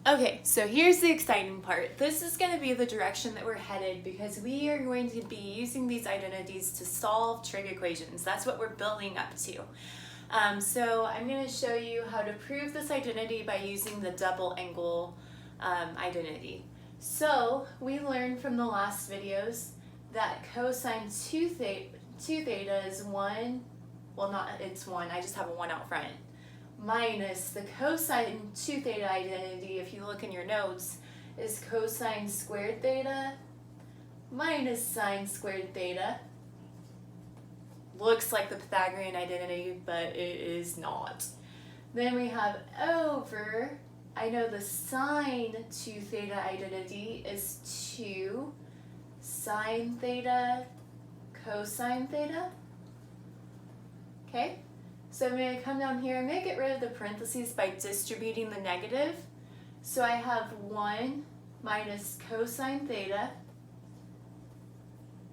Okay, so here's the exciting part. This is going to be the direction that we're headed because we are going to be using these identities to solve trig equations. That's what we're building up to. So I'm going to show you how to prove this identity by using the double angle identity. So we learned from the last videos that cosine 2 theta is 1, well not it's 1, I just have a 1 out front, minus the cosine 2 theta identity, if you look in your notes, is cosine squared theta minus sine squared theta. Looks like the Pythagorean identity, but it is not. Then we have over, I know the sine 2 theta identity is 2 sine theta cosine theta. Okay? So I'm going to come down here, I'm going to get rid of the parentheses by distributing the negative. So I have 1 minus cosine theta,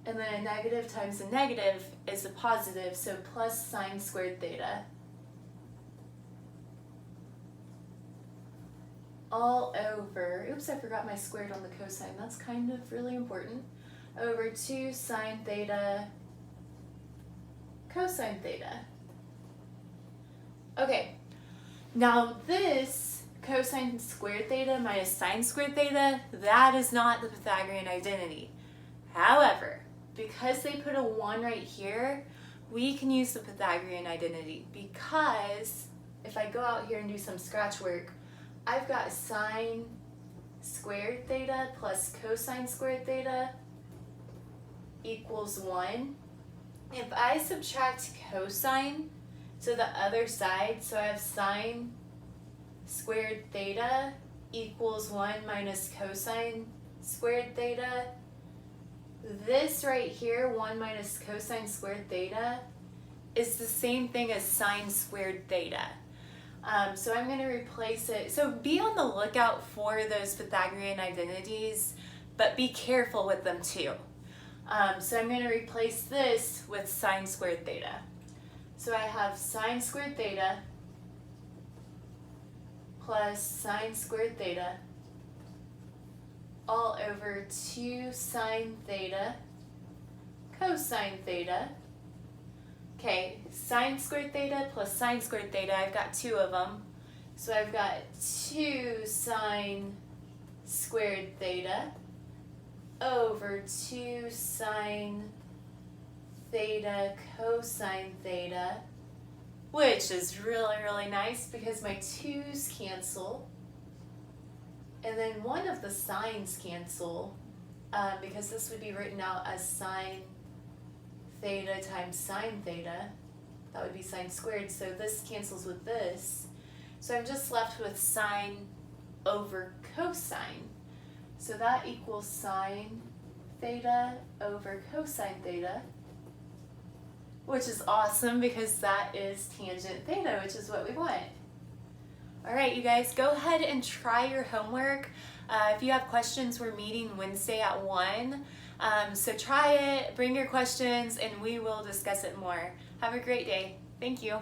and then a negative times a negative is a positive, so plus sine squared theta. All over, oops, I forgot my squared on the cosine, that's kind of really important, over 2 sine theta cosine theta. Okay, now this cosine squared theta minus sine squared theta, that is not the Pythagorean identity. However, because they put a 1 right here, we can use the Pythagorean identity because if I go out here and do some scratch work, I've got sine squared theta plus cosine squared theta equals 1. If I subtract cosine to the other side, so I have sine squared theta equals 1 minus cosine squared theta. This right here, 1 minus cosine squared theta, is the same thing as sine squared theta. So I'm going to replace it. So be on the lookout for those Pythagorean identities, but be careful with them too. So I'm going to replace this with sine squared theta. So I have sine squared theta plus sine squared theta all over 2 sine theta cosine theta. Okay, sine squared theta plus sine squared theta, I've got 2 of them. So I've got 2 sine squared theta over 2 sine theta cosine theta, which is really nice because my 2's cancel. And then one of the sines cancel because this would be written out as sine theta times sine theta. That would be sine squared, so this cancels with this. So I'm just left with sine over cosine. So that equals sine theta over cosine theta, which is awesome because that is tangent theta, which is what we want. All right, you guys, go ahead and try your homework. If you have questions, we're meeting Wednesday at 1. So try it, bring your questions, and we will discuss it more. Have a great day. Thank you.